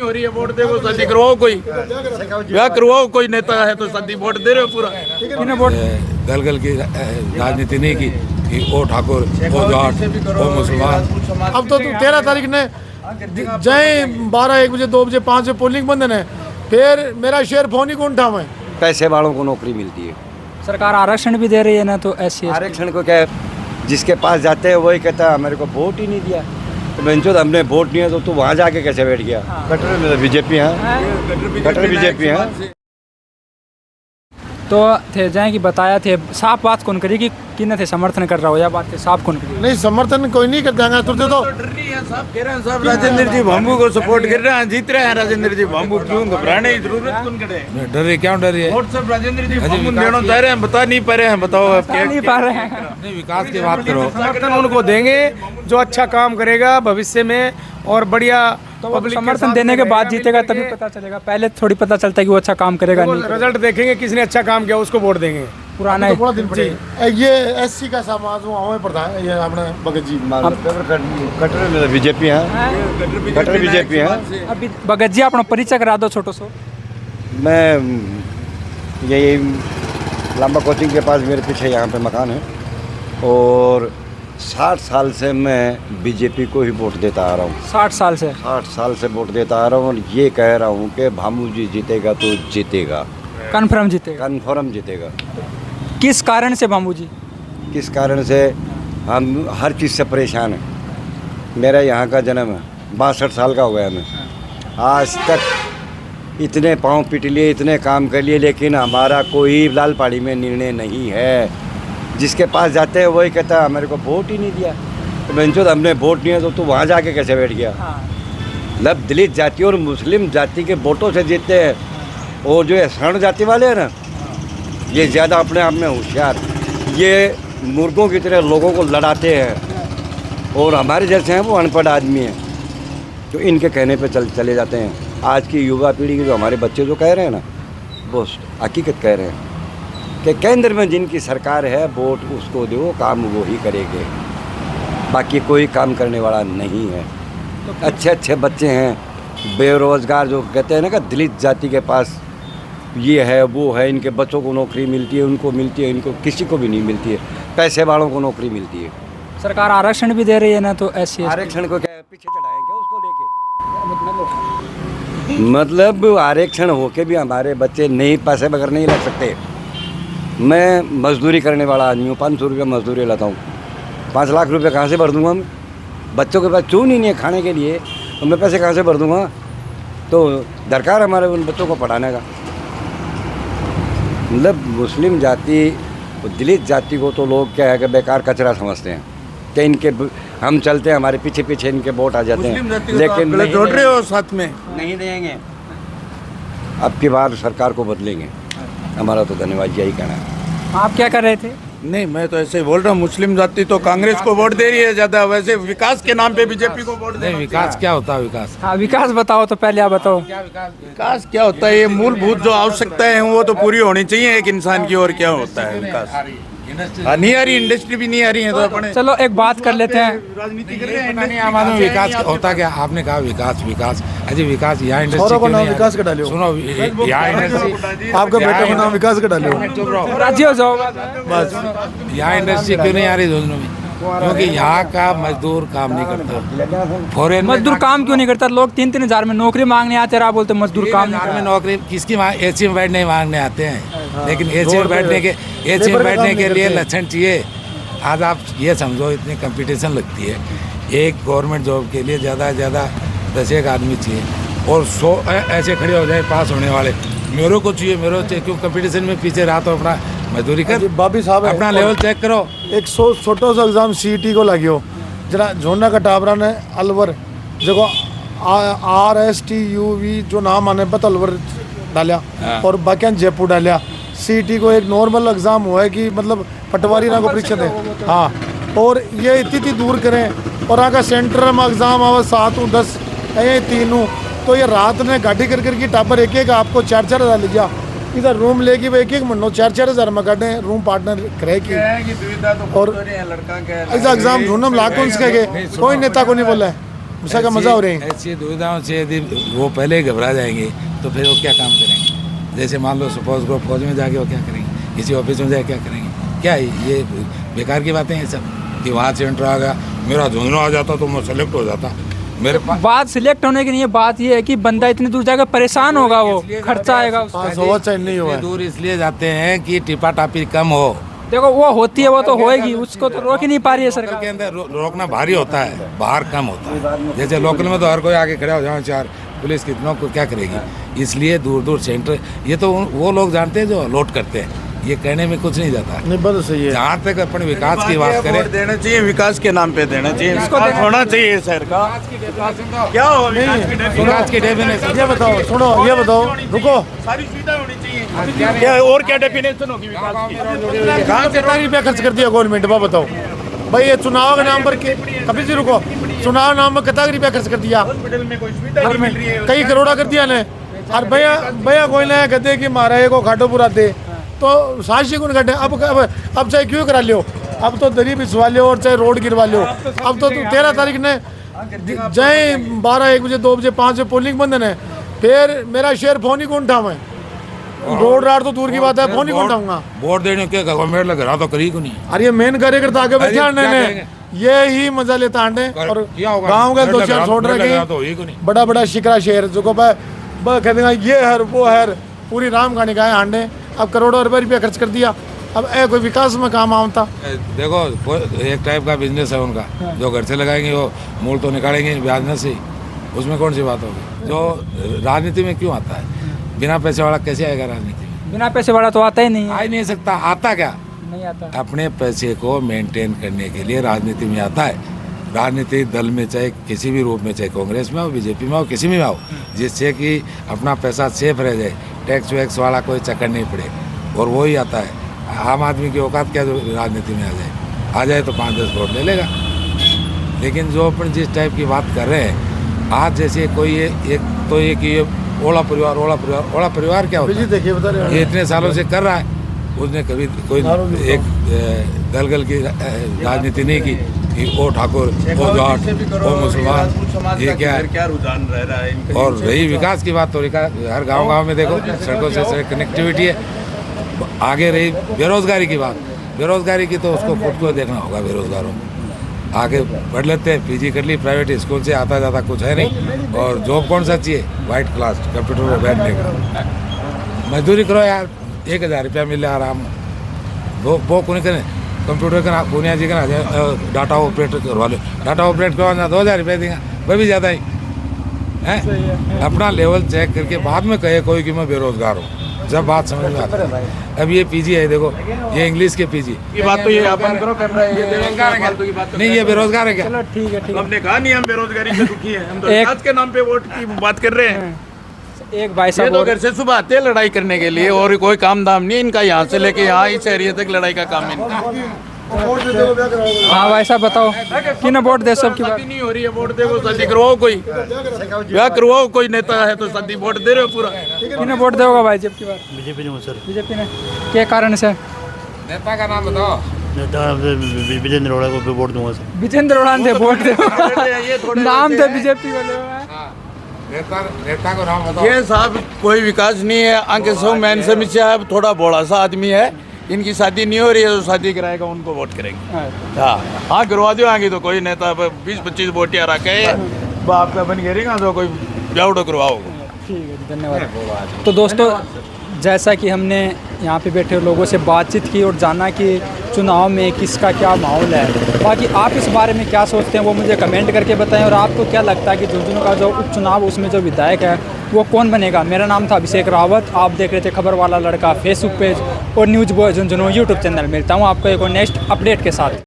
हो रही है, वोट देखो, शादी करवाओ, कोई ब्याह करवाओ, कोई नेता है तो शादी वोट दे रहे हो पूरा। गलगल की राजनीति नहीं की कि ओ ठाकुर, ओ जाट, ओ मुसलमान। अब तो 13 तारीख ने जाए 12, 1 बजे, 2 बजे, 5 बजे पोलिंग बंधन है, फिर मेरा शेयर फोन ही कौन उठावे। पैसे वालों को नौकरी मिलती है, सरकार आरक्षण भी दे रही है ना, तो ऐसी आरक्षण को क्या है, जिसके पास जाते हैं वही कहता है मेरे को वोट ही नहीं दिया, तो मैंने तो हमने वोट नहीं है तो तू वहाँ जाके कैसे बैठ गया। कटर में बीजेपी है, कटर बीजेपी है। तो थे जाए कि बताया थे, साफ बात कौन करी कि किन थे समर्थन कर रहा हो, या बात थे साफ कौन करी? नहीं, समर्थन कोई नहीं कर देगा, तुझे तो डर रही है, साहब कह रहे हैं, साहब राजेंद्र जी भामू को सपोर्ट कर रहे हैं, जीत रहे हैं राजेंद्र जी भामू, क्यों घबराने की जरूरत कौन करे? डर रही, क्यों डर रही है? वोट सब राजेंद्र जी भामू देना चाह रहे हैं, बता नहीं पा रहे हैं, बताओ आप क्या नहीं पा रहे हैं। नहीं, विकास की बात करो। समर्थन उनको देंगे जो अच्छा काम करेगा भविष्य में और बढ़िया तो समर्थन देने के बाद जीतेगा तभी पता चलेगा, पहले थोड़ी पता चलता है कि वो अच्छा काम करेगा नहीं। रिजल्ट देखेंगे, किसने अच्छा काम किया उसको वोट देंगे। पुराना थोड़ा दिन पड़े। ये एससी का समाज हुआ प्रधान, ये अपने भगत जी कटर में बीजेपी है, कटर बीजेपी है। अभी भगत जी अपना परिचय करा दो छोटो सो। मैं यही लंबा कोचिंग के पास मेरे पीछे यहाँ पे मकान है, और 60 साल से मैं बीजेपी को ही वोट देता आ रहा हूँ। 60 साल से? 60 साल से वोट देता आ रहा हूँ, और ये कह रहा हूँ कि भामू जी जीतेगा तो जीतेगा, कन्फर्म जीतेगा, कन्फर्म जीतेगा। किस कारण से भामू जी? किस कारण से? हम हर चीज़ से परेशान हैं। मेरा यहाँ का जन्म है, 62 साल का हो गया मैं, आज तक इतने पाँव पिट लिए, इतने काम कर लिए, लेकिन हमारा कोई लाल पहाड़ी में निर्णय नहीं है। जिसके पास जाते हैं वही कहता है मेरे को वोट ही नहीं दिया, तो मैंने तो हमने वोट नहीं है तो तू वहाँ जाके कैसे बैठ गया। मतलब दलित जाति और मुस्लिम जाति के वोटों से जीतते हैं, और जो ये शरण जाति वाले हैं ना, ये ज़्यादा अपने आप में होशियार, ये मुर्गों की तरह लोगों को लड़ाते हैं, और हमारे जैसे हैं वो अनपढ़ आदमी हैं, तो इनके कहने पे चले जाते हैं। आज की युवा पीढ़ी के जो हमारे बच्चे जो कह रहे हैं ना, वो हकीकत कह रहे हैं कि केंद्र में जिनकी सरकार है वोट उसको दो, काम वो ही करेंगे, बाकी कोई काम करने वाला नहीं है। अच्छे अच्छे बच्चे हैं, बेरोज़गार जो कहते हैं ना कि दलित जाति के पास ये है वो है, इनके बच्चों को नौकरी मिलती है, उनको मिलती है, इनको किसी को भी नहीं मिलती है, पैसे वालों को नौकरी मिलती है। सरकार आरक्षण भी दे रही है ना, तो ऐसी आरक्षण को क्या पीछे चढ़ाएंगे उसको लेके? मतलब आरक्षण होके भी हमारे बच्चे नहीं, पैसे बगैर नहीं लग सकते। मैं मजदूरी करने वाला आदमी हूँ, 500 रुपये मजदूरी लाता हूँ, 5 लाख रुपए कहाँ से भर दूँगा मैं? बच्चों के पास चून ही नहीं है खाने के लिए, तो मैं पैसे कहाँ से भर दूँगा? तो दरकार हमारे उन बच्चों को पढ़ाने का। मतलब मुस्लिम जाति, दलित जाति को तो लोग क्या है कि बेकार कचरा समझते हैं, कि इनके हम चलते हैं हमारे पीछे पीछे इनके वोट आ जाते हैं, लेकिन जोड़ रहे हो साथ में नहीं देंगे। अब की बार सरकार को बदलेंगे, हमारा तो धन्यवाद यही कहना है। आप क्या कर रहे थे? नहीं, मैं तो ऐसे ही बोल रहा हूँ, मुस्लिम जाति तो कांग्रेस को वोट दे रही है ज्यादा, वैसे विकास के नाम पे बीजेपी को वोट दे। विकास क्या होता है? विकास, हाँ विकास बताओ तो, पहले आप बताओ। विकास क्या होता है? ये मूलभूत जो आवश्यकताएं हैं वो तो पूरी होनी चाहिए एक इंसान की, और क्या होता है विकास? नहीं आ रही, इंडस्ट्री भी नहीं आ रही है, तो अपने चलो एक बात कर लेते हैं। राजनीति कर रहे हैं, नहीं आवाज में विकास होता क्या? आपने कहा विकास विकास, अजय विकास यहाँ इंडस्ट्री को नाम विकास का डालियो। सुनो, यहाँ इंडस्ट्री, आपके बेटे को नाम विकास का डालियो। राजी हो जाओ बस। यहाँ इंडस्ट्री क्यों नहीं आ रही योजना में? क्योंकि यहाँ का मजदूर काम नहीं करता। फॉरेन मजदूर काम क्यों नहीं करता? लोग 3-3 हज़ार में नौकरी मांगने आते रहा, बोलते मजदूर काम नहीं में नौकरी किसकी एसी में बैठने मांगने आते हैं, लेकिन एसी में बैठने के लिए लक्षण चाहिए। आज आप ये समझो, इतनी कंपटीशन लगती है, एक गवर्नमेंट जॉब के लिए ज़्यादा से ज़्यादा 10 आदमी चाहिए, और 100 ऐसे खड़े हो जाए पास होने वाले। मेरे को चाहिए क्यों? कंपटीशन में पीछे रहा तो अपना मजदूरी कर, बाबी साहब अपना लेवल चेक करो। एक छोटो सा एग्जाम सीईटी को लगियो, जरा झोना का टाबरा ने अलवर जो RSTUV जो नाम आने पता अलवर डालिया, और बाकी जयपुर डालिया। सीईटी को एक नॉर्मल एग्जाम हुआ है कि मतलब पटवारी ना को परीक्षा दे, हाँ, और ये इतनी दूर करें, और आगे सेंटर में एग्जाम आवा 7-10 ये 3, तो ये रात में गाड़ी कर की टापर एक आपको 4-4 हज़ार लिया, इधर रूम लेके वो 1-1 महीनों 4-4 हज़ार में काटे रूम पार्टनर करे की, और ऐसा एग्जाम ढूंढना लाखों के कोई नेता को नहीं बोला है। उसका क्या मजा हो रहे हैं। ऐसी दुविधाओं से यदि वो पहले ही घबरा जाएंगे तो फिर वो क्या काम करेंगे। जैसे मान लो सपोज को फौज में जाके वो क्या करेंगे, किसी ऑफिस में जाके क्या करेंगे, क्या है ये बेकार की बातें हैं सब। कि वहाँ से एंटर आ गया, मेरा झुंझुनू आ जाता तो मैं सेलेक्ट हो जाता। मेरे पास बात सिलेक्ट होने की नहीं है, बात ये है कि बंदा इतनी दूर जाकर परेशान होगा, वो खर्चा आएगा उसका। पास हुआ चाहे नहीं हुआ। दूर इसलिए जाते हैं कि टिपा टापी कम हो। देखो वो होती है, वो तो होएगी, उसको तो रोक ही नहीं पा रही है लोकल सरकार। के अंदर रोकना भारी होता है, बाहर कम होता है। जैसे लोकल में तो हर कोई आके खड़ा हो जाए, चार पुलिस कितनों को क्या करेगी। इसलिए दूर दूर सेंटर, ये तो वो लोग जानते हैं जो अलॉट करते हैं, ये कहने में कुछ नहीं जाता। नहीं बस सही है। जहाँ तक अपन विकास की बात करें, वोट देना चाहिए, विकास के नाम पे देना चाहिए, विकास होना चाहिए शहर का। क्या हो विकास की डेफिनेशन ये बताओ, सुनो ये बताओ, रुको। सारी सुविधा होनी चाहिए। क्या और क्या डेफिनेशन होगी विकास की? कहाँ कितना रुपया खर्च कर दिया गवर्नमेंट, वो बताओ भाई। ये चुनाव के नाम पर के कभी से रुको, चुनाव नाम में कितना रुपया खर्च कर दिया, हॉस्पिटल में कोई सुविधा नहीं मिल रही है। कई करोड़ा कर दिया ने। और भैया कोई ना कहते कि महाराज को खाटो पूरा दे तो साजिश कौन काटे। अब चाहे क्यों करा लियो, अब तो दरी बिछवा लियो और चाहे रोड गिरवा लियो। अब तो 13 तारीख ने जाए 12, 1 बजे, 2 बजे, 5 बजे पोलिंग बंद है, फिर मेरा शेयर फोन ही कौन उठाऊँ मैं। रोड राड तो दूर की बात है, फोन ही कौन उठाऊंगा। वोट देने के गवर्नमेंट लगा तो करी को नहीं। अरे ये मेन कार्यकर्ता आगे बैठे आने ये ही मजा लेता आंडे और गाँव का 2 4 छोड़ रहे बड़ा बड़ा शिकरा शेर जो को कहते हैं ये है वो है, पूरी राम कहानी का है हांडे। अब करोड़ों रुपया खर्च कर दिया, अब कोई विकास में काम आवता। देखो एक टाइप का बिजनेस है उनका, जो घर से लगाएंगे वो मूल तो निकालेंगे ब्याज न से, उसमें कौन सी बात होगी। जो राजनीति में क्यों आता है, बिना पैसे वाला कैसे आएगा राजनीति में। बिना पैसे वाला तो आता ही नहीं आ ही नहीं सकता। आता क्या, नहीं आता। अपने पैसे को मेंटेन करने के लिए राजनीति में आता है। राजनीतिक दल में चाहे किसी भी रूप में, चाहे कांग्रेस में हो, बीजेपी में हो, किसी में हो, जिससे कि अपना पैसा सेफ रह जाए, टैक्स वैक्स वाला कोई चक्कर नहीं पड़े, और वो ही आता है। आम आदमी की औकात क्या जो राजनीति में आ जाए तो 5-10 वोट ले लेगा। लेकिन जो अपन जिस टाइप की बात कर रहे हैं आज, जैसे कोई एक तो ये कि ये ओला परिवार क्या होता है, देखिए बता रहे ये इतने सालों से कर रहा है। उसने कभी कोई एक दलगल की राजनीति नहीं की कि ओ ठाकुर, ओ जाट, ओ मुसलमान, ये क्या है। क्या रुझान रह रहा है। और रही विकास की बात, तो हर गांव में देखो सड़कों से कनेक्टिविटी है। आगे रही बेरोजगारी की बात, बेरोजगारी की तो उसको खुद को देखना होगा। बेरोजगारों को आगे बढ़ लेते हैं, पीजी कर ली, प्राइवेट स्कूल से आता जाता कुछ है नहीं, और जॉब कौन सा चाहिए, वाइट क्लास कंप्यूटर पर बैठने का। मजदूरी करो यार, 1000 रुपया मिले आराम, वो कौन करें। कंप्यूटर का पुनिया जी का डाटा ऑपरेटर करवा लो, डाटा ऑपरेट करवाना 2000 रुपये देगा, वह भी ज़्यादा ही है। अपना लेवल चेक करके बाद में कहे कोई कि मैं बेरोजगार हूँ, जब बात समझ में आती है। अब ये पीजी है, देखो ये इंग्लिश के पीजी ये बात तो ये अपन करो कर रहा है, ये बेरोजगार है क्या? नहीं, ये बेरोजगार है क्या। चलो ठीक है, ठीक हमने कहा नहीं हम बेरोजगारी से दुखी हैं, हम तो एक- विकास के नाम पे वोट की बात कर रहे हैं। है। एक भाई ये साहब तो और- घर से सुबह आते हैं लड़ाई करने के लिए, और कोई काम दाम नहीं इनका, यहाँ से लेके यहाँ इस एरिया तक लड़ाई का काम है इनका। हाँ भाई साहब बताओ, किन वोट दे सब की बात। शादी नहीं हो रही है, वोट दे, शादी करवाओ, कोई ब्याह करवाओ, कोई नेता है तो शादी वोट दे रहे हो पूरा। किन वोट देगा भाई जब की बात। बीजेपी ने सर बीजेपी ने क्या कारण से। नेता का नाम बताओ। नेता विजेंद्र अरोड़ा को वोट दूंगा सर। विजेंद्र उड़ान थे वोट दे, ये थोड़े नाम होते थे हैं। बीजेपी वाले। नेता को नाम बताओ। ये साहब कोई विकास नहीं है, आंके सौ मैन समस्या है, थोड़ा बड़ा सा आदमी है, इनकी शादी नहीं हो रही है, तो शादी कराएगा उनको वोट करेंगे। हाँ करवा दो आगे, तो कोई नेता 20-25 वोटियाँ रखे बाप का बन घेरेगा तो कोई ब्याउडो करवाओ। ठीक है, धन्यवाद। तो दोस्तों, जैसा कि हमने यहाँ पे बैठे लोगों से बातचीत की और जाना कि चुनाव में किसका क्या माहौल है, बाकी आप इस बारे में क्या सोचते हैं वो मुझे कमेंट करके बताएं। और आपको क्या लगता है कि झुंझुनू का जो उपचुनाव उसमें जो विधायक है वो कौन बनेगा। मेरा नाम था अभिषेक रावत, आप देख रहे थे खबर वाला लड़का फेसबुक पेज और news boy Jhunjhunu YouTube channel. मिलता हूँ आपको एक और नेक्स्ट अपडेट के साथ।